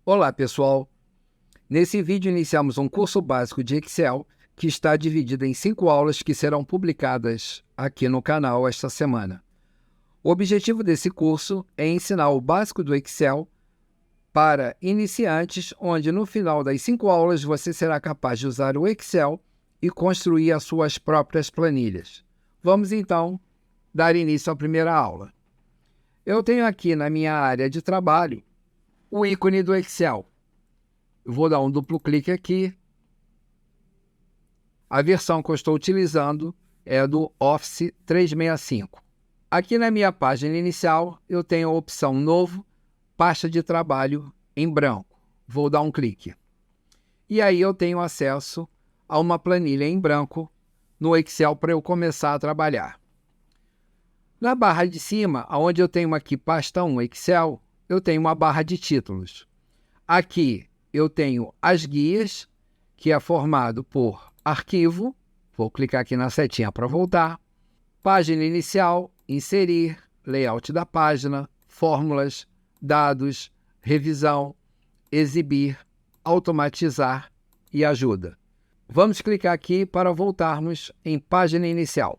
Olá, pessoal! Nesse vídeo iniciamos um curso básico de Excel que está dividido em 5 aulas que serão publicadas aqui no canal esta semana. O objetivo desse curso é ensinar o básico do Excel para iniciantes, onde no final das 5 aulas você será capaz de usar o Excel e construir as suas próprias planilhas. Vamos então dar início à primeira aula. Eu tenho aqui na minha área de trabalho o ícone do Excel. Eu vou dar um duplo clique aqui. A versão que eu estou utilizando é do Office 365. Aqui na minha página inicial, eu tenho a opção Novo, Pasta de Trabalho em branco. Vou dar um clique. E aí eu tenho acesso a uma planilha em branco no Excel para eu começar a trabalhar. Na barra de cima, onde eu tenho aqui Pasta 1 Excel, eu tenho uma barra de títulos. Aqui eu tenho as guias, que é formado por arquivo. Vou clicar aqui na setinha para voltar. Página inicial, inserir, layout da página, fórmulas, dados, revisão, exibir, automatizar e ajuda. Vamos clicar aqui para voltarmos em página inicial.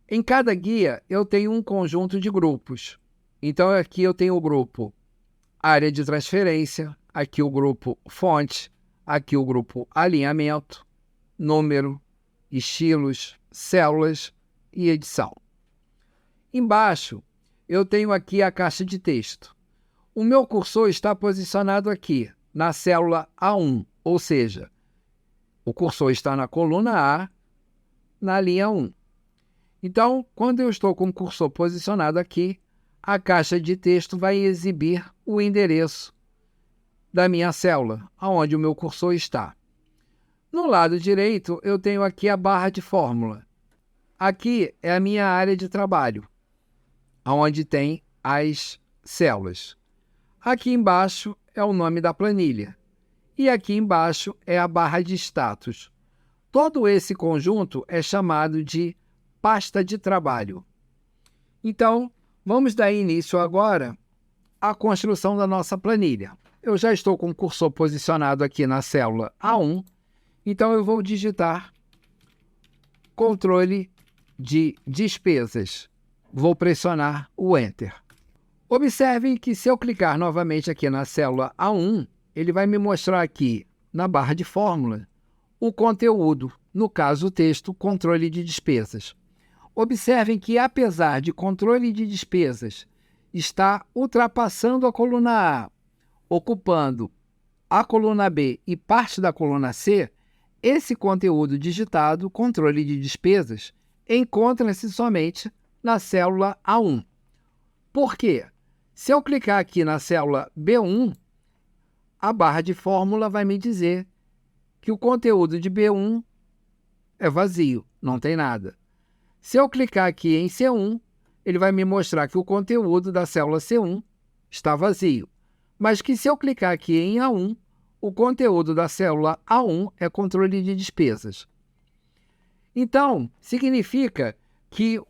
Em cada guia eu tenho um conjunto de grupos. Então aqui eu tenho o grupo área de transferência, aqui o grupo fonte, aqui o grupo alinhamento, número, estilos, células e edição. Embaixo eu tenho aqui a caixa de texto. O meu cursor está posicionado aqui na célula A1, ou seja, o cursor está na coluna A, na linha 1. Então, quando eu estou com o cursor posicionado aqui, a caixa de texto vai exibir o endereço da minha célula, onde o meu cursor está. No lado direito, eu tenho aqui a barra de fórmula. Aqui é a minha área de trabalho, onde tem as células. Aqui embaixo é o nome da planilha. E aqui embaixo é a barra de status. Todo esse conjunto é chamado de pasta de trabalho. Então, vamos dar início agora à construção da nossa planilha. Eu já estou com o cursor posicionado aqui na célula A1, então eu vou digitar controle de despesas. Vou pressionar o Enter. Observem que se eu clicar novamente aqui na célula A1, ele vai me mostrar aqui na barra de fórmula o conteúdo, no caso o texto, controle de despesas. Observem que, apesar de controle de despesas estar ultrapassando a coluna A, ocupando a coluna B e parte da coluna C, esse conteúdo digitado, controle de despesas, encontra-se somente na célula A1. Por quê? Se eu clicar aqui na célula B1, a barra de fórmula vai me dizer que o conteúdo de B1 é vazio, não tem nada. Se eu clicar aqui em C1, ele vai me mostrar que o conteúdo da célula C1 está vazio. Mas que se eu clicar aqui em A1, o conteúdo da célula A1 é controle de despesas. Então, significa que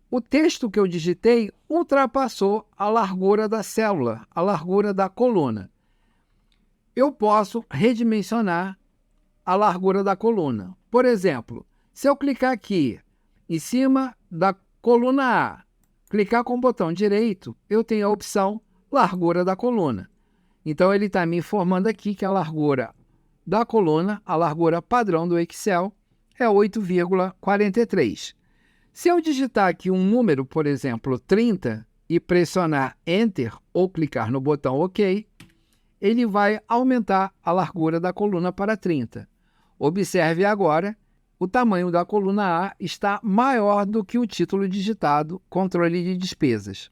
o texto que eu digitei ultrapassou a largura da célula, a largura da coluna. Eu posso redimensionar a largura da coluna. Por exemplo, se eu clicar aqui em cima da coluna A, clicar com o botão direito, eu tenho a opção largura da coluna. Então, ele está me informando aqui que a largura da coluna, a largura padrão do Excel, é 8,43. Se eu digitar aqui um número, por exemplo, 30, e pressionar Enter ou clicar no botão OK, ele vai aumentar a largura da coluna para 30. Observe agora, o tamanho da coluna A está maior do que o título digitado, controle de despesas.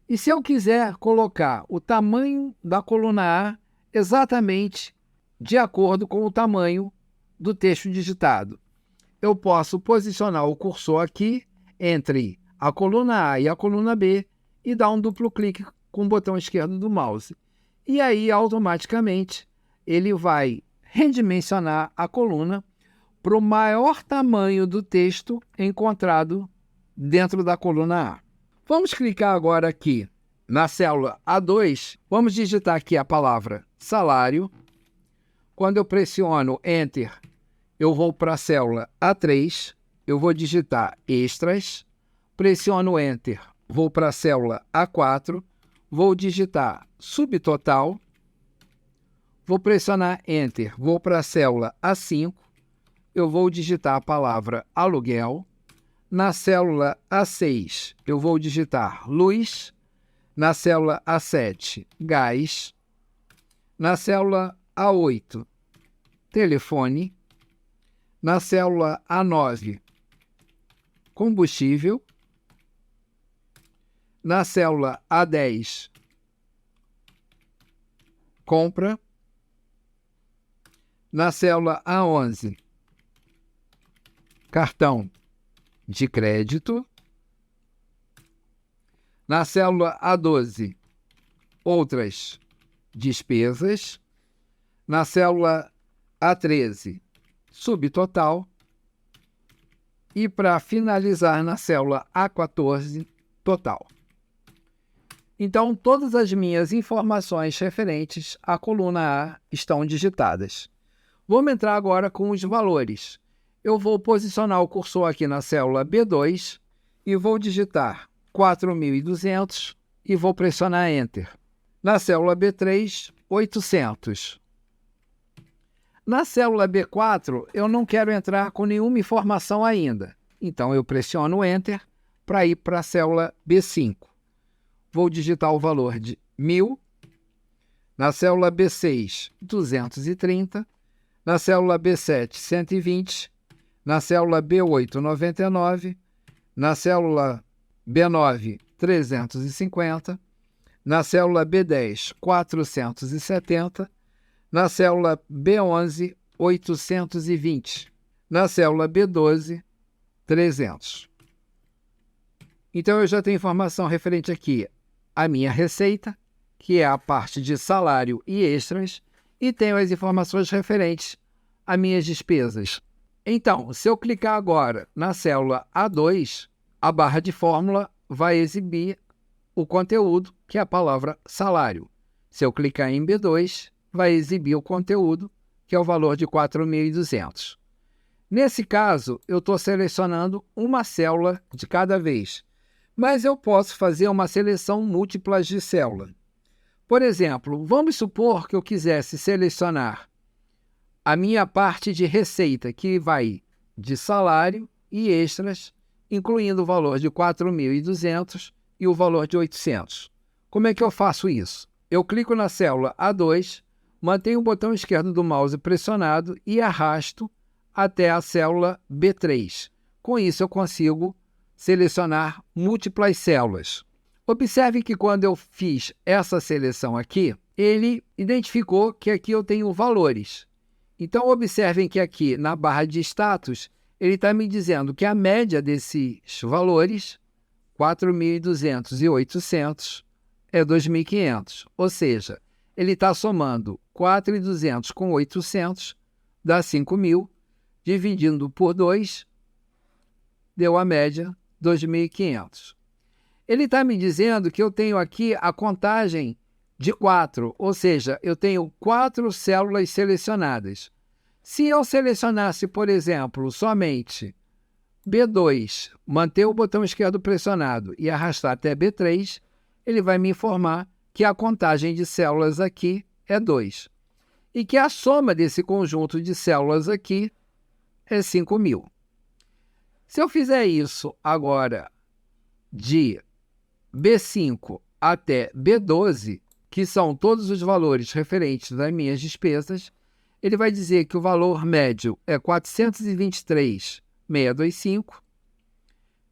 E se eu quiser colocar o tamanho da coluna A exatamente de acordo com o tamanho do texto digitado, eu posso posicionar o cursor aqui entre a coluna A e a coluna B e dar um duplo clique com o botão esquerdo do mouse. E aí, automaticamente, ele vai redimensionar a coluna para o maior tamanho do texto encontrado dentro da coluna A. Vamos clicar agora aqui Na célula A2, vamos digitar aqui a palavra salário. Quando eu pressiono Enter, eu vou para a célula A3, eu vou digitar extras, pressiono Enter, vou para a célula A4, vou digitar subtotal, vou pressionar Enter, vou para a célula A5, eu vou digitar a palavra aluguel. Na célula A6, eu vou digitar luz. Na célula A7, gás. Na célula A8, telefone. Na célula A9, combustível. Na célula A10, compra. Na célula A11, cartão de crédito. Na célula A12, outras despesas. Na célula A13, subtotal. E para finalizar, na célula A14, total. Então, todas as minhas informações referentes à coluna A estão digitadas. Vamos entrar agora com os valores. Eu vou posicionar o cursor aqui na célula B2 e vou digitar 4.200 e vou pressionar Enter. Na célula B3, 800. Na célula B4, eu não quero entrar com nenhuma informação ainda. Então, eu pressiono Enter para ir para a célula B5. Vou digitar o valor de 1.000. Na célula B6, 230. Na célula B7, 120. Na célula B8, 99. Na célula B9, 350. Na célula B10, 470. Na célula B11, 820. Na célula B12, 300. Então, eu já tenho informação referente aqui à minha receita, que é a parte de salário e extras, e tenho as informações referentes às minhas despesas. Então, se eu clicar agora na célula A2, a barra de fórmula vai exibir o conteúdo, que é a palavra salário. Se eu clicar em B2, vai exibir o conteúdo, que é o valor de 4.200. Nesse caso, eu estou selecionando uma célula de cada vez, mas eu posso fazer uma seleção múltipla de célula. Por exemplo, vamos supor que eu quisesse selecionar a minha parte de receita, que vai de salário e extras, incluindo o valor de 4.200 e o valor de 800. Como é que eu faço isso? Eu clico na célula A2, mantenho o botão esquerdo do mouse pressionado e arrasto até a célula B3. Com isso, eu consigo selecionar múltiplas células. Observe que quando eu fiz essa seleção aqui, ele identificou que aqui eu tenho valores. Então, observem que aqui na barra de status, ele está me dizendo que a média desses valores, 4.200 e 800, é 2.500. Ou seja, ele está somando 4.200 com 800, dá 5.000, dividindo por 2, deu a média 2.500. Ele está me dizendo que eu tenho aqui a contagem de 4, ou seja, eu tenho 4 células selecionadas. Se eu selecionasse, por exemplo, somente B2, manter o botão esquerdo pressionado e arrastar até B3, ele vai me informar que a contagem de células aqui é 2 e que a soma desse conjunto de células aqui é 5.000. Se eu fizer isso agora de B5 até B12, que são todos os valores referentes às minhas despesas, ele vai dizer que o valor médio é 423.625,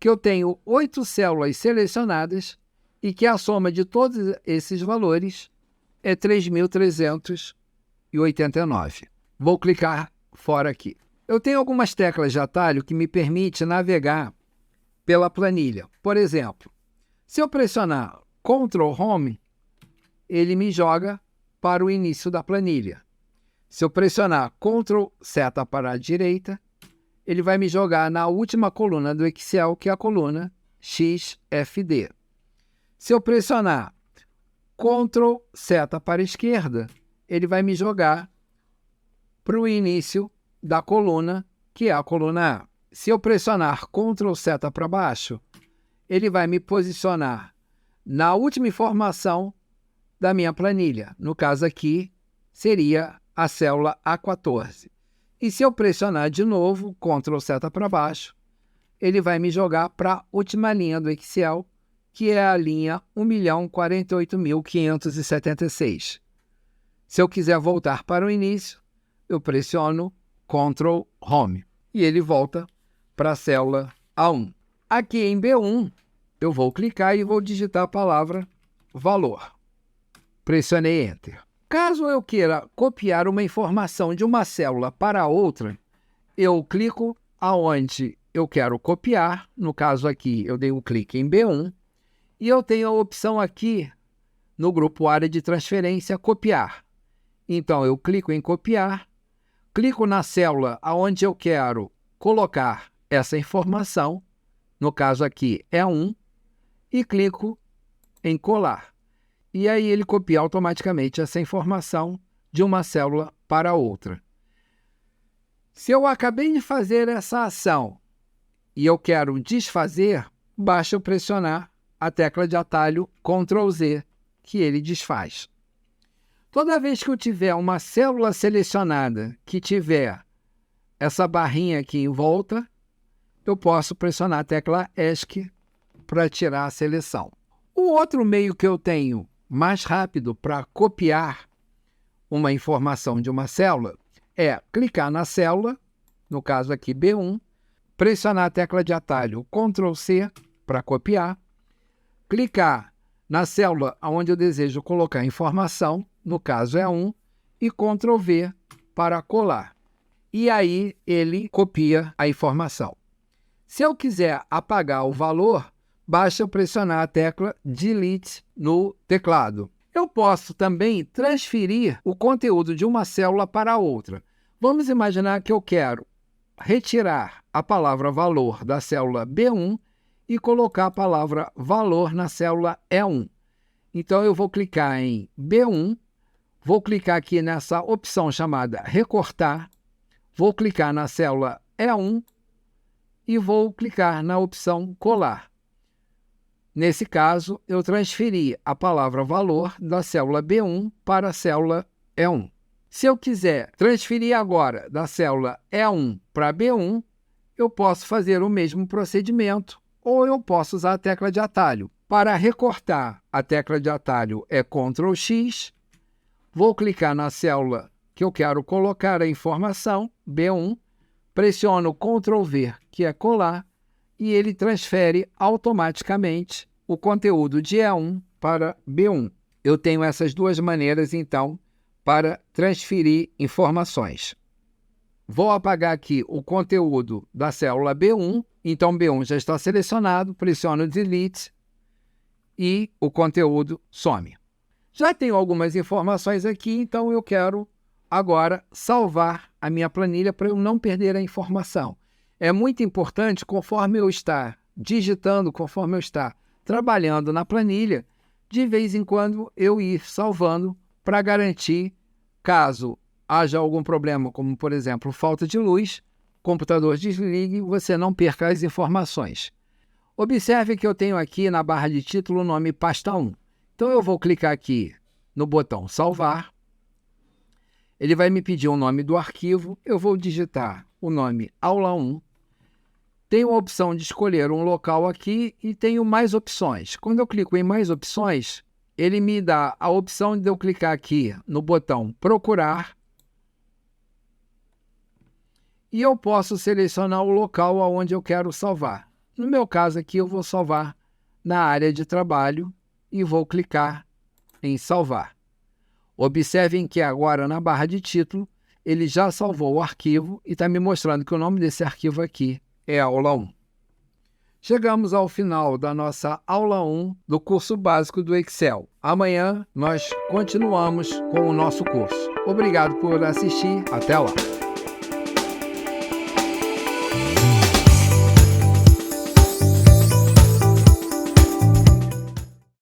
que eu tenho 8 células selecionadas e que a soma de todos esses valores é 3.389. Vou clicar fora aqui. Eu tenho algumas teclas de atalho que me permitem navegar pela planilha. Por exemplo, se eu pressionar Ctrl Home, ele me joga para o início da planilha. Se eu pressionar Ctrl seta para a direita, ele vai me jogar na última coluna do Excel, que é a coluna XFD. Se eu pressionar Ctrl seta para a esquerda, ele vai me jogar para o início da coluna, que é a coluna A. Se eu pressionar Ctrl seta para baixo, ele vai me posicionar na última informação da minha planilha. No caso aqui, seria a célula A14. E se eu pressionar de novo Ctrl seta para baixo, ele vai me jogar para a última linha do Excel, que é a linha 1.048.576. Se eu quiser voltar para o início, eu pressiono Ctrl Home e ele volta para a célula A1. Aqui em B1, eu vou clicar e vou digitar a palavra valor. Pressionei Enter. Caso eu queira copiar uma informação de uma célula para outra, eu clico aonde eu quero copiar. No caso aqui, eu dei um clique em B1 e eu tenho a opção aqui no grupo Área de Transferência, Copiar. Então, eu clico em Copiar, clico na célula aonde eu quero colocar essa informação, no caso aqui é 1, e clico em Colar. E aí ele copia automaticamente essa informação de uma célula para outra. Se eu acabei de fazer essa ação e eu quero desfazer, basta eu pressionar a tecla de atalho Ctrl Z, que ele desfaz. Toda vez que eu tiver uma célula selecionada que tiver essa barrinha aqui em volta, eu posso pressionar a tecla ESC para tirar a seleção. O outro meio que eu tenho mais rápido para copiar uma informação de uma célula é clicar na célula, no caso aqui B1, pressionar a tecla de atalho Ctrl C para copiar, clicar na célula onde eu desejo colocar a informação, no caso é 1, e Ctrl V para colar. E aí ele copia a informação. Se eu quiser apagar o valor, basta eu pressionar a tecla Delete no teclado. Eu posso também transferir o conteúdo de uma célula para outra. Vamos imaginar que eu quero retirar a palavra valor da célula B1 e colocar a palavra valor na célula E1. Então, eu vou clicar em B1, vou clicar aqui nessa opção chamada Recortar, vou clicar na célula E1 e vou clicar na opção Colar. Nesse caso, eu transferi a palavra valor da célula B1 para a célula E1. Se eu quiser transferir agora da célula E1 para B1, eu posso fazer o mesmo procedimento ou eu posso usar a tecla de atalho. Para recortar, a tecla de atalho é Ctrl X, vou clicar na célula que eu quero colocar a informação, B1, pressiono Ctrl V, que é colar, e ele transfere automaticamente o conteúdo de E1 para B1. Eu tenho essas duas maneiras, então, para transferir informações. Vou apagar aqui o conteúdo da célula B1, então B1 já está selecionado, pressiono Delete e o conteúdo some. Já tenho algumas informações aqui, então eu quero agora salvar a minha planilha para eu não perder a informação. É muito importante, conforme eu estar digitando, conforme eu estar trabalhando na planilha, de vez em quando eu ir salvando para garantir, caso haja algum problema, como por exemplo falta de luz, o computador desligue, você não perca as informações. Observe que eu tenho aqui na barra de título o nome pasta 1. Então eu vou clicar aqui no botão salvar. Ele vai me pedir o nome do arquivo, eu vou digitar o nome aula 1. Tenho a opção de escolher um local aqui e tenho mais opções. Quando eu clico em mais opções, ele me dá a opção de eu clicar aqui no botão procurar e eu posso selecionar o local onde eu quero salvar. No meu caso aqui, eu vou salvar na área de trabalho e vou clicar em salvar. Observem que agora na barra de título, ele já salvou o arquivo e está me mostrando que o nome desse arquivo aqui é aula 1. Chegamos ao final da nossa aula 1 do curso básico do Excel. Amanhã nós continuamos com o nosso curso. Obrigado por assistir. Até lá!